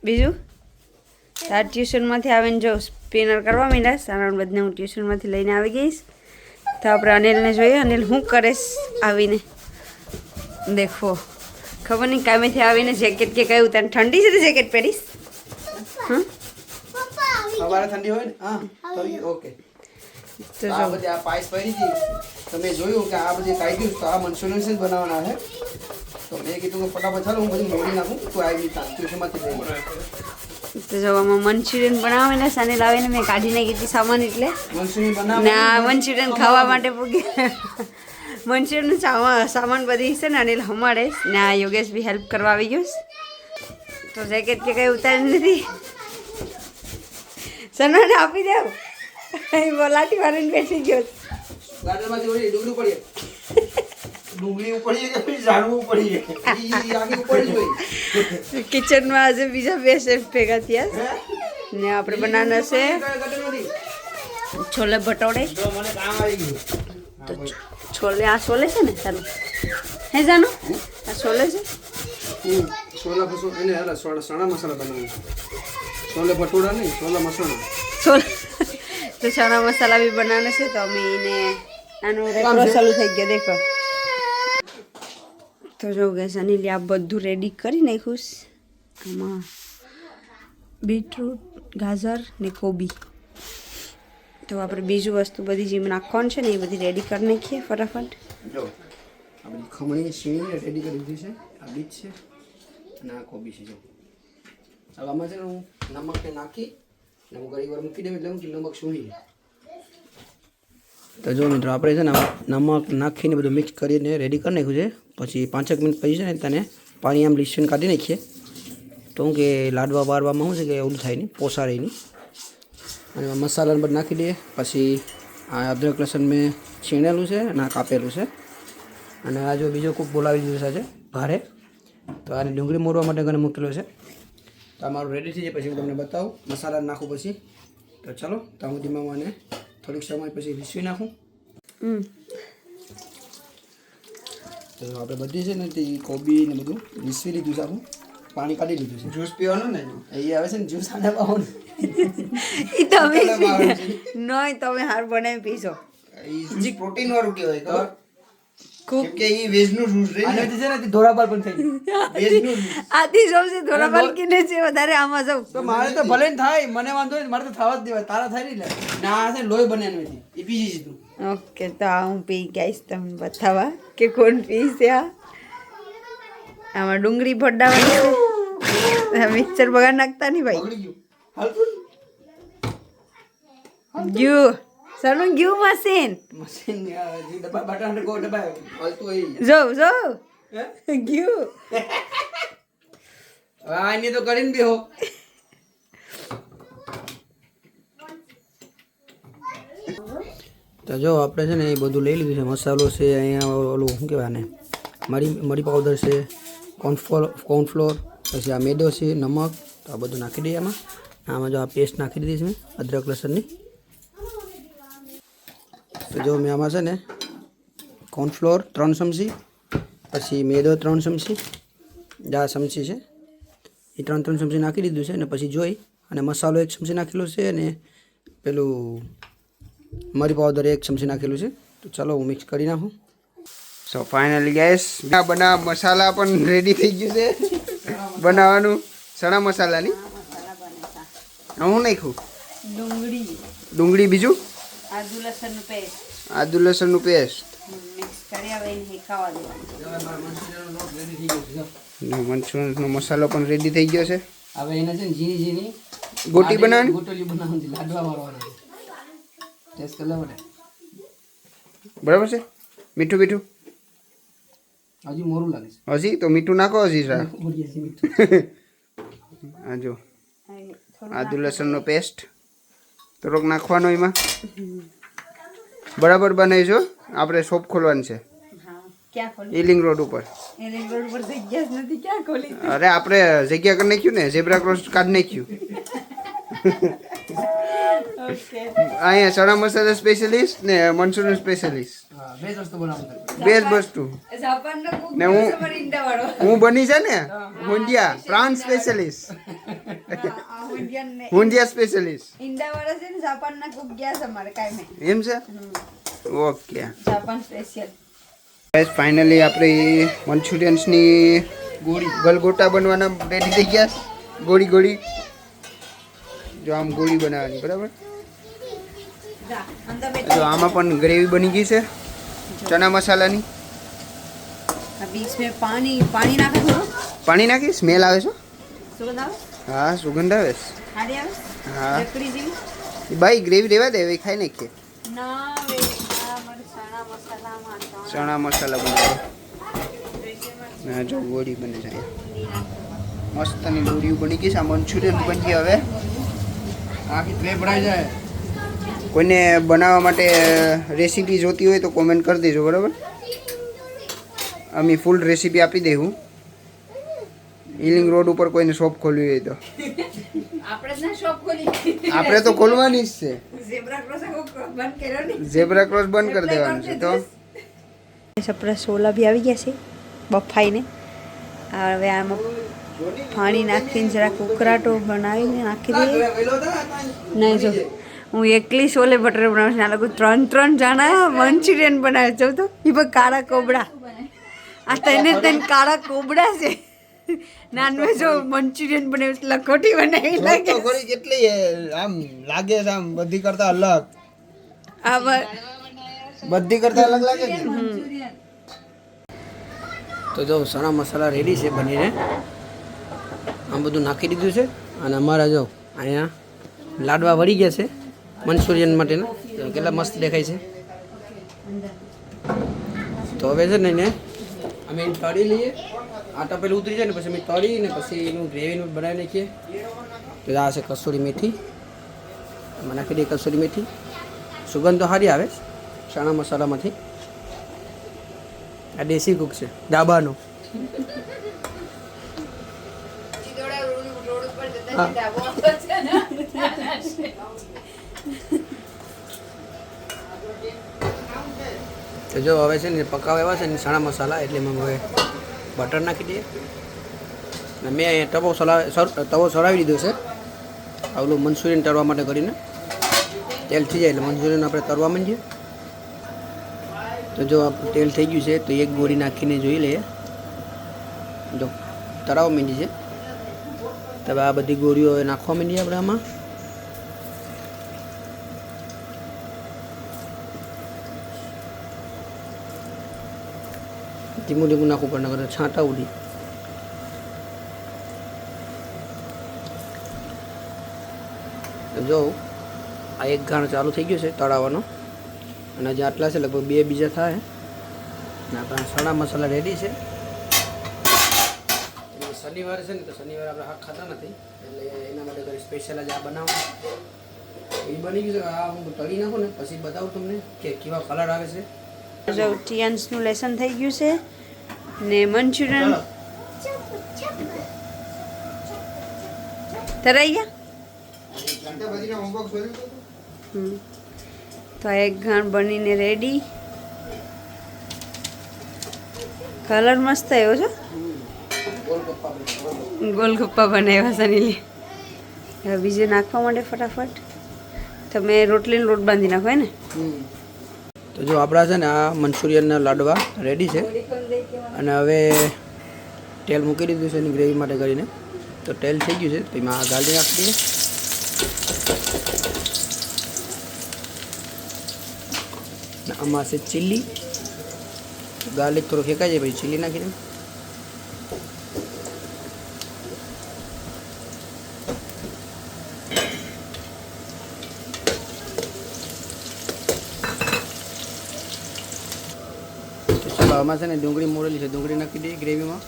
બીજું તાર ટ્યુશનમાંથી આવીને જો સ્પિનર કરવા માંડ્યા સારા બધને હું ટ્યુશનમાંથી લઈને આવી ગઈશ તો આપણે અનિલને જોઈએ અનિલ શું કરીશ આવીને દેખો ખબર નહીં કામેથી આવીને જેકેટ કે કયું તને ઠંડી છે તો જેકેટ પહેરીશ હા સવારે ઠંડી હોય ને હા તો ઓકે તો આ બધી આ પાઇસ પહેરી હતી તમે જોયું કે આ બધી કાઢ્યું તો આ મંચુરિયન જ બનાવવાના છે તો મેં કીધું કે ફટાફટ ચાલો હું બધું મોડી નાખું તો આવી ટ્યુશનમાંથી લઈ તો જો આમાં મંચુરિયન બનાવીને સાને લાવીને મેં કાઢીને કીધી સામાન એટલે મંચુરિયન બનાવ ના મંચુરિયન ખાવા માટે પૂગી મંચુરિયનનું સામાન બધી છે ને અનિલ હમાડે ને આ યોગેશ બી હેલ્પ કરવા આવી ગયો તો જેકેટ કે કંઈ ઉતારી નથી સનાને આપી દેવ બોલાટી મારીને બેસી ગયો ગાર્ડનમાંથી ઓલી ડુંગળી પડી ડુંગળી ઉપડી કે પછી ઝાડવું ઉપડી ઈ આખી ઉપડી જોઈ કિચનમાં આજે બીજા બે શેફ ભેગા થયા ને આપણે બનાવવાના છે છોલે ભટોડે જો મને કામ આવી ગયું તો છોલે આ છોલે છે ને ચાલો હે જાનો આ છોલે છે છોલા બસો એને અલા સણા મસાલા બનાવું છોલે ભટુરા નહીં છોલા મસાલા છોલે તો ચણા મસાલા બી બનાવવાના છે તો અમે એને આનું રેકોર્ડ ચાલુ થઈ ગયો દેખો તો જો ગેસ અનિલ આ બધું રેડી કરી નાખ્યું આમાં બીટરૂટ ગાજર ને કોબી તો આપણે બીજું વસ્તુ બધી જેમ નાખવાનું છે ને એ બધી રેડી કરી નાખીએ ફટાફટ જો આ બધી ખમણી સીણી રેડી કરી દીધી છે આ બીટ છે અને આ કોબી છે જો હવે આમાં છે ને હું નમકને નાખી ને હું ઘણી વાર મૂકી દઉં એટલે હું નમક સૂંઘી તો જો મિત્રો આપણે છે ને નમક નાખીને બધું મિક્સ કરીને રેડી કરી નાખ્યું છે પછી 5 મિનિટ પછી છે ને તને પાણી આમ લીશન કાઢી નાખીએ તો હું કે લાડવા બારવામાં શું છે કે એવું થાય નહીં પોસાડે નહીં અને મસાલા બધું નાખી દઈએ પછી આ અદરક લસણ મેં છીણેલું છે અને આ કાપેલું છે અને આ જો બીજો કૂક બોલાવી દીધો છે ભારે તો આને ડુંગળી મોરવા માટે ઘરે મૂકેલો છે તો આ મારું રેડી થઈ જાય પછી હું તમને બતાવું મસાલા નાખું પછી તો ચાલો ત્યાં સુધીમાં મને થોડીક સમય પછી વીસવી નાખું તો આપણે બધી છે ને તે કોબી ને બધું વીસવી લીધું છે આપણું પાણી કાઢી લીધું છે જ્યુસ પીવાનું ને એ આવે છે ને જ્યુસ આને પાવાનું એ તમે નહીં તમે હાર બનાવી પીશો એ પ્રોટીન વાળું કહેવાય તો કેમ કે એ વેજ નું જ્યુસ રહે અને છે ને તે ધોરાબાલ પણ થઈ વેજ નું આથી સૌથી ધોરાબાલ કિને છે વધારે આમાં સૌ તો મારે તો ભલે ને થાય મને વાંધો નહીં મારે તો થવા જ દેવાય તારા થાય નહીં ના છે લોહી બને નથી એ પી જઈશ તું ઓકે તો આ હું પી ગઈશ તમને બતાવવા કે કોણ પીશે આમાં ડુંગળી ભડાવાની છે મિક્સર બગાડ નાખતા નહીં ભાઈ બગડી ગયું હાલતું ગ્યુ સરનું ગ્યુ મશીન મશીન જે ડબ્બા બટાટા ગો ડબ્બા હાલતું હોય જો હે ગ્યુ આ આને તો કરીને બેહો તો જો આપણે છે ને એ બધું લઈ લીધું છે મસાલો છે અહીંયા ઓલું શું કહેવાય ને મરી પાવડર છે કોર્નફ્લોર પછી આ મેદો છે નમક તો આ બધું નાખી દઈએ આમાં જો આ પેસ્ટ નાખી દીધી છે મેં અદરક લસણની તો જો મેં આમાં છે ને કોર્નફ્લોર 3 ચમચી પછી મેદો 3 ચમચી આ ચમચી છે એ 3 ચમચી નાખી દીધું છે અને પછી જોઈ અને મસાલો 1 ચમચી નાખેલો છે અને પેલું મરી પાવડર 1 ચમચી નાખેલું છે તો ચાલો હું મિક્સ કરી નાખું સો ફાઇનલી ગાઈસ બના મસાલા પણ રેડી થઈ ગયું છે બનાવવાનું ચણા મસાલાની હું નાખ્યું ડુંગળી બીજું આદુ લસણનું પેસ્ટ મિક્સ કરી હવે એને ખાવા દેવાનું મંચુરિયનનો મસાલો પણ રેડી થઈ ગયો છે હવે એને છે ને ઝીણી ઝીણી ગોટી બનાવવાની ગોટલી બનાવવાની લાડવા મારવાના ટેસ્ટ કરી લેવો ને બરાબર છે મીઠું બીઠું હજી મોરું લાગે છે હજી તો મીઠું નાખો હજી સર હા જો આદુ લસણનો પેસ્ટ થોડોક નાખવાનો એમાં બરાબર બનાવીશું આપણે શોપ ખોલવાની છે ઈલિંગ રોડ ઉપર અરે આપણે જગ્યા કરી નાખ્યું ને ઝેબ્રા ક્રોસ કાઢી નાખ્યું અહીંયા ચણા મસાલા સ્પેશિયલિસ્ટ ને મંચુરિયન સ્પેશિયલિસ્ટ હા બે જ વસ્તુ બનાવું બે જ વસ્તુ જાપાનનો કુક ને હું ઈંડાવાળો હું બની છે ને હુંડિયા પ્રાણ સ્પેશિયલિસ્ટ આ ઇન્ડિયન ને હુંડિયા સ્પેશિયલિસ્ટ ઈંડાવાળા છે ને જાપાનના કુક ગયા છે અમારે કાંઈ નહીં એમ છે okay Japan special guys finally આપણે મંચુરિયન્સની ગલગોટા બનવાના રેડી થઈ ગયા ગોળી ગોળી જો આમ ગોળી બનાવવાની બરાબર જો આમાં પણ ગ્રેવી બની ગઈ છે ચણા મસાલાની बीच में पानी पानी नाखो थोड़ो પાણી નાખી સ્મેલ આવે છે सुगंध આવે હા સુગંધ આવે છે હાડી આવે હા લકડી જેવી ભાઈ ગ્રેવી રેવા દે હવે ખાઈ નાખીએ ના વે આ મારે ચણા મસાલા માં ચણા મસાલા બનાવો હા જો ગોળી બને છે મસ્તની ગોળીઓ બની ગઈ છે આ મંચુરિયન બની ગઈ હવે આખી ટ્રે ભરાઈ જાય કોઈને બનાવવા માટે રેસીપી જોતી હોય તો કોમેન્ટ કરી દેજો બરાબર અમે ફૂલ રેસીપી આપી દઈશું હિલિંગ રોડ ઉપર કોઈને શોપ ખોલવી હોય તો આપણે જ ના શોપ ખોલી આપણે તો ખોલવાની જ છે ઝેબ્રા ક્રોસ બંધ કર્યો ને ઝેબ્રા ક્રોસ બંધ કરી દેવાનું છે તો આપણા સોલા બી આવી ગયા છે બફાઈને હવે આમાં પાણી નાખીને જરા ઉકરાટો બનાવીને નાખી દઈએ નહીં જો હું એકલી છોલે બટર બનાવું છું આ લોકો 3 જણા મંચુરિયન બનાવે જો તો એ પણ કાળા કોબડા આ તને કાળા કોબડા છે નાનવેજ મંચુરિયન બનાવે લખોટી બનાવી લાગે ખરી કેટલી આમ લાગે છે આમ બધી કરતા અલગ આ બધી કરતા અલગ લાગે ને તો જો ચણા મસાલા રેડી છે બનીને આમ બધું નાખી દીધું છે અને અમારા જો અહીંયા લાડવા વળી ગયા છે મંચુરિયન માટેના કેટલા મસ્ત દેખાય છે તો હવે છે ને એને અમે એને તળી લઈએ આટા પેલું ઉતરી જાય ને પછી અમે તળીને પછી એનું ગ્રેવીનું બનાવી નાખીએ તો આ છે કસૂરી મેથી એમાં નાખી દઈએ કસૂરી મેથી સુગંધ તો સારી આવે ચણા મસાલામાંથી આ દેશી કુક છે ડાબાનો તો જો હવે છે ને પકાવ એવા છે ને ચણા મસાલા એટલે એમાં હવે બટર નાખી દઈએ અને મેં અહીંયા તવો સળાવી દીધો છે આવલું મંચુરિયન તળવા માટે કરીને તેલ થઈ જાય એટલે મંચુરિયન આપણે તળવા માંડીએ તો જો આ તેલ થઈ ગયું છે તો એક ગોળી નાખીને જોઈ લઈએ જો તળાવવા માંડી છે તો આ બધી ગોળીઓ નાખવા માંડીએ આપણે આમાં ધીમું ધીમું નાખવું પડે નકર છાંટા ઉડી જો આ એક ઘાણ ચાલુ થઈ ગયું છે તળાવવાનો અને હજી આટલા છે લગભગ 2 બીજા થાય ને આપણા ચણા મસાલા રેડી છે શનિવારે છે ને તો શનિવારે આપણે શાક ખાતા નથી એટલે એના માટે કરી સ્પેશિયલ જ આ બનાવું એ બની ગયું છે આ હું તળી નાખું ને પછી બતાવું તમને કે કેવા કલર આવે છે જો ટિયાન્સનું લેસન થઈ ગયું છે ને મંચુરિયન તરાઈ ગયા તો આ એક ઘાણ બનીને રેડી કલર મસ્ત આવ્યો છે ગોલગપ્પા બનાવ્યા સનીલી હવે બીજું નાખવા માટે ફટાફટ તમે રોટલીનો લોટ બાંધી નાખો હે ને તો જો આપણા છે ને આ મંચુરિયનના લાડવા રેડી છે અને હવે તેલ મૂકી દીધું છે એની ગ્રેવી માટે કરીને તો તેલ થઈ ગયું છે તો એમાં આ ગાળી નાખી દઈએ આમાં છે ચીલી ગાર્લિક થોડું ફેંકાઈ જાય પછી ચીલી નાખી દે ચાલો આમાં છે ને ડુંગળી મોડેલી છે ડુંગળી નાખી દઈએ ગ્રેવીમાં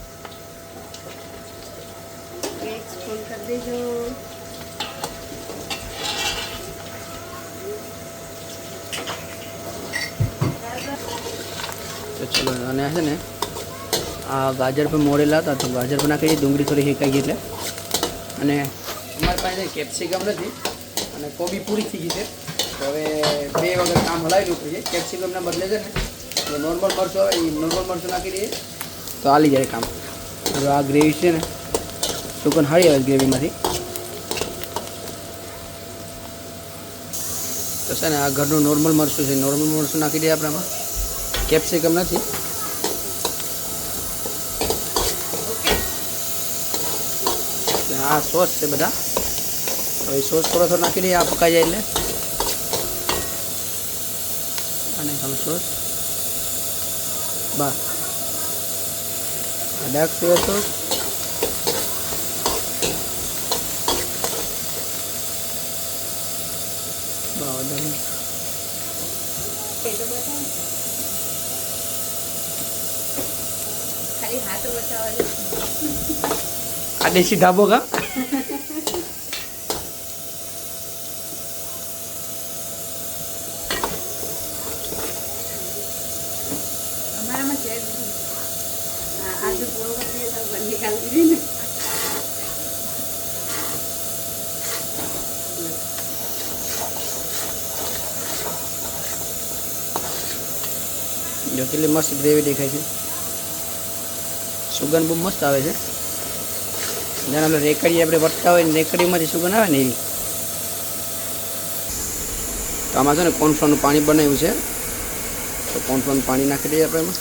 એક સ્પૂન કરી દેજો તો ચલો અને છે ને આ ગાજર પણ મોડેલા હતા તો ગાજર પણ નાખી દઈએ ડુંગળી થોડી શેકાઈ ગઈ એટલે અને અમારી પાસે કેપ્સિકમ નથી અને કોબી પૂરી થઈ ગઈ છે. તો હવે 2 વખત કામ હલાવી લઉં છે. કેપ્સિકમના બદલે છે ને જે નોર્મલ મરચું આવે એ નોર્મલ મરચું નાખી દઈએ તો હાલી જાય કામ. હવે આ ગ્રેવી છે ને સુગંધ સારી આવે ગ્રેવીમાંથી. તો છે ને આ ઘરનું નોર્મલ મરચું છે. નોર્મલ મરચું નાખી દઈએ આપણે આમાં. કેપ્સિકમ નથી. આ સોસ છે બધા. હવે સોસ થોડો નાખી દઈએ આ પકાઈ જાય એટલે. અને તમે સોસ બસ ડાર્ક સોયા સોસ આ દેશી ઢાબો કા અમારામાં છે આજે પૂરો કરી તો નિકાલ દીધી ને. જો કેટલી મસ્ત ગ્રેવી દેખાય છે. સુગંધ બહુ મસ્ત આવે છે. જેના આપણે રેકડી આપણે વટતા હોય ને રેકડીમાંથી સુગંધ આવે ને એવી. તો આમાં છે ને કોર્નફ્લોરનું પાણી બનાવ્યું છે. તો કોર્નફ્લોરનું પાણી નાખી દઈએ આપણે એમાં.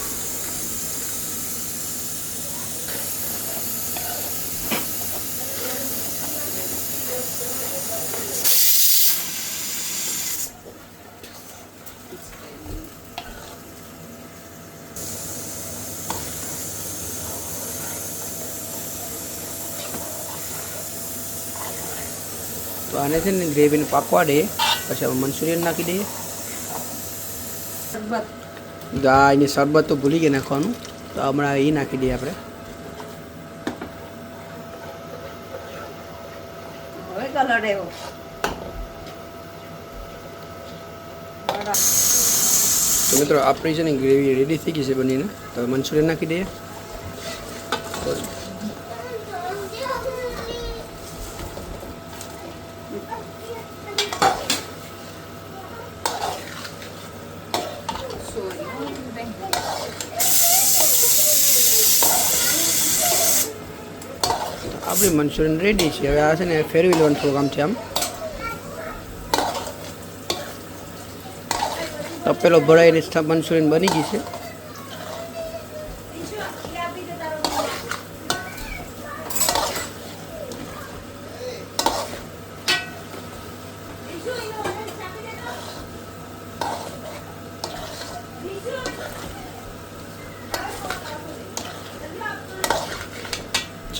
તો આને છે ને ગ્રેવીને પાકવા દઈએ પછી આપણે મંચુરિયન નાખી દઈએ. આ એની શરબત તો ભૂલી ગયા નાખવાનું. તો હમણાં એ નાખી દઈએ આપણે. હવે કલર એવો તો મિત્રો આપણી છે ને ગ્રેવી રેડી થઈ ગઈ છે બનીને. તો મંચુરિયન નાખી દઈએ. આપણી મંચુરિયન રેડી છે. હવે આ છે ને ફેરવી લેવાનું થોડું કામ છે આમ. તપેલો ભરાઈને મંચુરિયન બની ગઈ છે.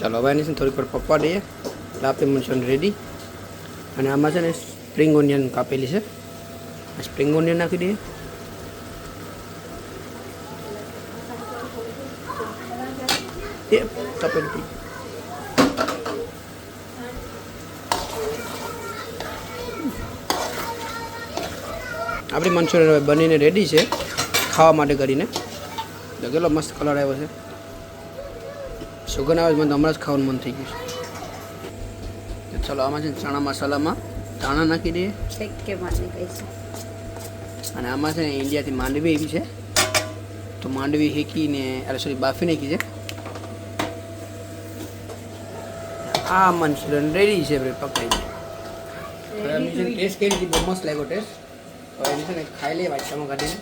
ચાલો હવે એની છે ને થોડીક વાર પપ્પા દઈએ એટલે આપણે મંચુરિયન રેડી. અને આમાં છે ને સ્પ્રિંગ ઓનિયન કાપેલી છે. સ્પ્રિંગ ઓનિયન નાખી દઈએ. એ તપેલી આપણી મંચુરિયન હવે બનીને રેડી છે ખાવા માટે કરીને. તો કેટલો મસ્ત કલર આવ્યો છે. સુગંધ આવે મને તો હમણાં જ ખાવાનું મન થઈ ગયું છે. ચાલો આમાં છે ચણા મસાલામાં ધાણા નાખી દઈએ. કે માની ગઈ છે. અને આમાં છે ને ઇન્ડિયાથી માંડવી એવી છે. તો માંડવી હેકીને બાફી નાખી છે. આ મંચુરિયન રેડી છે આપણે પકાઈ. ટેસ્ટ કરી હતી બહુ મસ્ત લાગ્યો ટેસ્ટ. હવે એની છે ને ખાઈ લઈએ વાટકામાં કાઢીને.